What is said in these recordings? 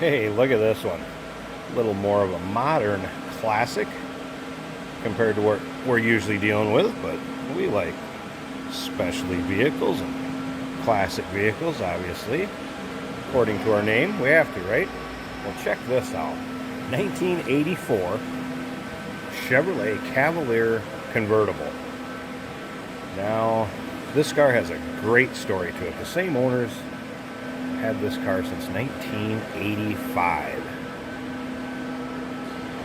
Hey, look at this one. A little more of a modern classic compared to what we're usually dealing with, but we like specialty vehicles and classic vehicles, obviously. According to our name, we have to, right? Well, check this out. 1984 Chevrolet Cavalier Convertible. Now, this car has a great story to it. The same owners had this car since 1985.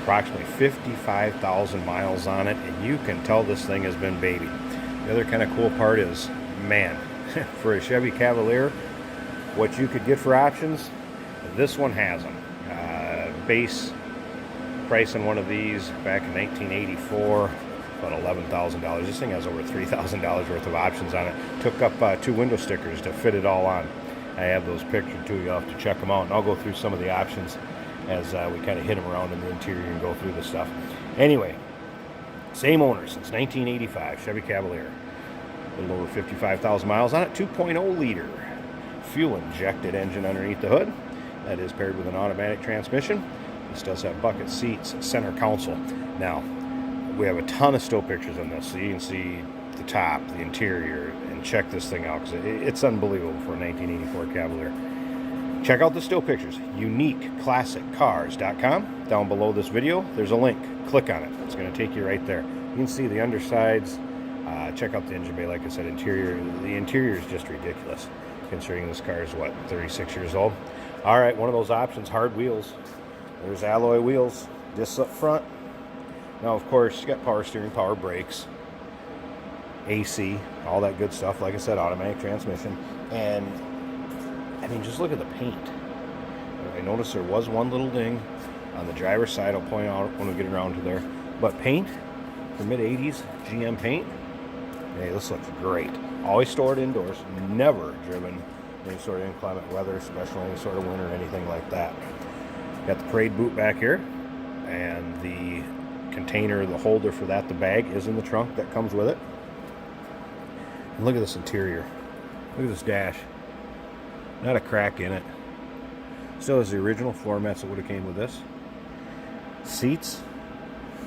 Approximately 55,000 miles on it, and you can tell this thing has been baby. The other kind of cool part is, man, for a Chevy Cavalier, what you could get for options, this one has them. Base price on one of these back in 1984, about $11,000. This thing has over $3,000 worth of options on it. Took up 2 window stickers to fit it all on. I have those pictured too. You'll have to check them out, and I'll go through some of the options as we kind of hit them around in the interior and go through the stuff. Anyway, same owner since 1985, Chevy Cavalier. A little over 55,000 miles on it. 2.0 liter fuel injected engine underneath the hood. That is paired with an automatic transmission. This does have bucket seats, center console. Now, we have a ton of still pictures on this, so you can see the top, the interior, and check this thing out, because it's unbelievable for a 1984 Cavalier. Check out the still pictures, uniqueclassiccars.com. Down below this video, there's a link. Click on it. It's going to take you right there. You can see the undersides. Check out the engine bay, like I said, interior. The interior is just ridiculous, considering this car is, what, 36 years old? All right, one of those options, hard wheels. There's alloy wheels, discs up front. Now, of course, you got power steering, power brakes, AC, all that good stuff. Like I said, automatic transmission. And, I mean, just look at the paint. I noticed there was one little ding on the driver's side. I'll point out when we get around to there. But paint, for mid-80s GM paint, hey, this looks great. Always stored indoors, never driven any sort of inclement weather, especially any sort of winter or anything like that. Got the parade boot back here, and the container, the holder for that, the bag, is in the trunk that comes with it. And look at this interior. Look at this dash. Not a crack in it. Still has the original floor mats that would have came with this. Seats,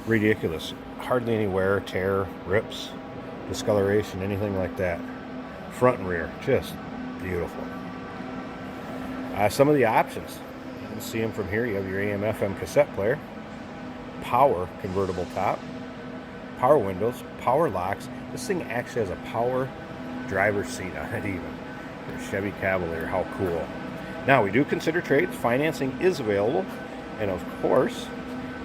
ridiculous. Hardly any wear, tear, rips, discoloration, anything like that. Front and rear, just beautiful. Some of the options. You can see them from here. You have your AM/FM cassette player, power convertible top, power windows, power locks. This thing actually has a power driver's seat on it even. The Chevy Cavalier, how cool. Now, we do consider trades. Financing is available. And of course,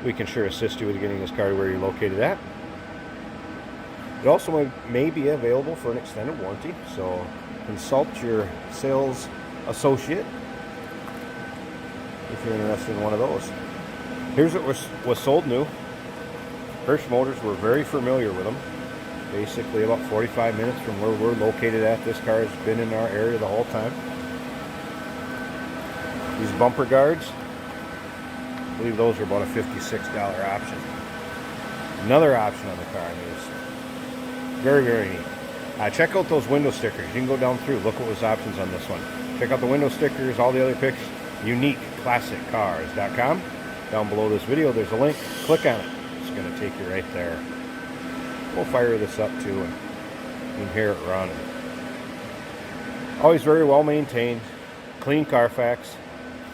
we can sure assist you with getting this car to where you're located at. It also may be available for an extended warranty. So consult your sales associate if you're interested in one of those. Here's what was sold new. Hirsch Motors, we're very familiar with them. Basically about 45 minutes from where we're located at. This car has been in our area the whole time. These bumper guards, I believe those are about a $56 option. Another option on the car is very, very neat. Check out those window stickers. You can go down through, look what was options on this one. Check out the window stickers, all the other pictures. uniqueclassiccars.com. Down below this video, there's a link. Click on it. It's going to take you right there. We'll fire this up too, and you can hear it running. Always very well maintained. Clean Carfax.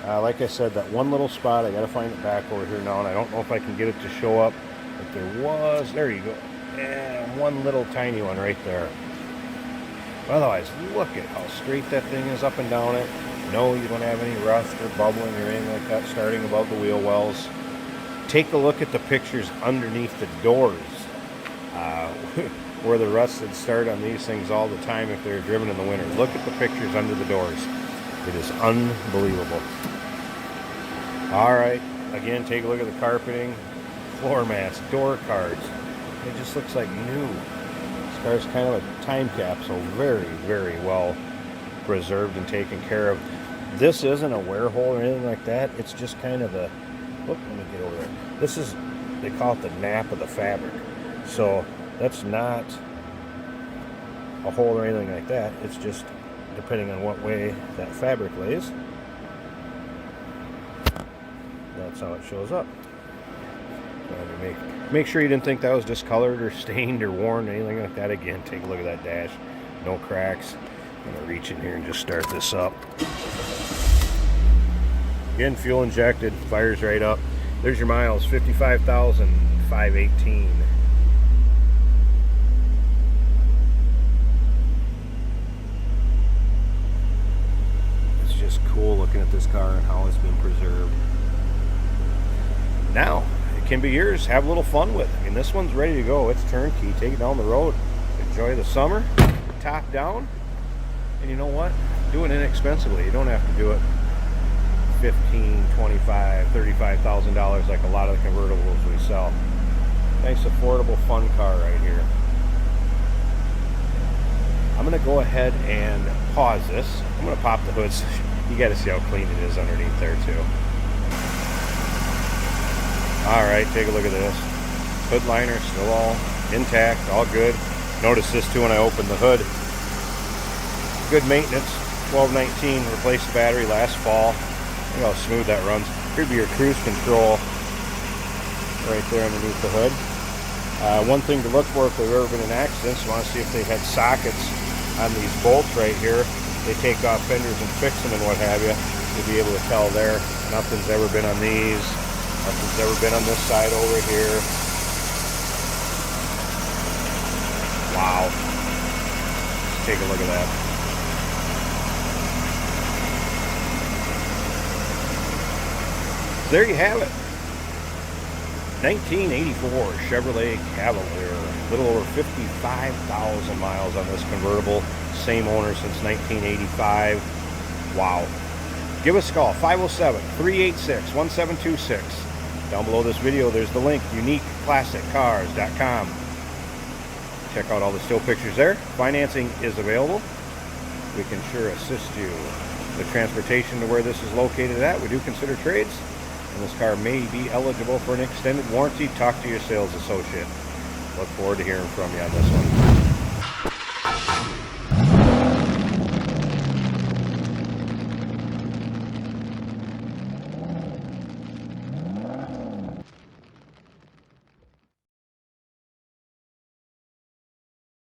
Like I said, that one little spot, I got to find it back over here now, and I don't know if I can get it to show up. But there was, there you go. And one little tiny one right there. But otherwise, look at how straight that thing is up and down it. No, you don't have any rust or bubbling or anything like that starting above the wheel wells. Take a look at the pictures underneath the doors, where the rust would start on these things all the time if they're driven in the winter. Look at the pictures under the doors. It is unbelievable. All right, again, take a look at the carpeting, floor mats, door cards. It just looks like new. This car is kind of a time capsule, very, very well preserved and taken care of. This isn't a wear hole or anything like that. It's just kind of a, look, let me get over there. This is, they call it the nap of the fabric. So that's not a hole or anything like that. It's just depending on what way that fabric lays. that's how it shows up. So make sure you didn't think that was discolored or stained or worn or anything like that. Again, take a look at that dash. No cracks. I'm going to reach in here and just start this up. Again, fuel injected, fires right up. There's your miles, 55,518. It's just cool looking at this car and how it's been preserved. Now, it can be yours. Have a little fun with it. I mean, this one's ready to go. It's turnkey. Take it down the road. Enjoy the summer. Top down. And you know what? Do it inexpensively. You don't have to do it $15,000, $25,000, $35,000 like a lot of the convertibles we sell. Nice, affordable, fun car right here. I'm going to go ahead and pause this. I'm going to pop the hoods. You got to see how clean it is underneath there too. Alright, take a look at this. Hood liner still all intact, all good. Notice this too when I open the hood. Good maintenance. 1219, replaced the battery last fall. Look how smooth that runs. Here'd be your cruise control right there underneath the hood. One thing to look for if there's ever been an accident, so you want to see if they had sockets on these bolts right here. They take off fenders and fix them and what have you. You'll be able to tell there. Nothing's ever been on these. Nothing's ever been on this side over here. Wow. Just take a look at that. There you have it. 1984 Chevrolet Cavalier. A little over 55,000 miles on this convertible. Same owner since 1985. Wow. Give us a call, 507-386-1726. Down below this video, there's the link, uniqueclassiccars.com. Check out all the still pictures there. Financing is available. We can sure assist you. The transportation to where this is located at, we do consider trades. And this car may be eligible for an extended warranty. Talk to your sales associate. Look forward to hearing from you on this one.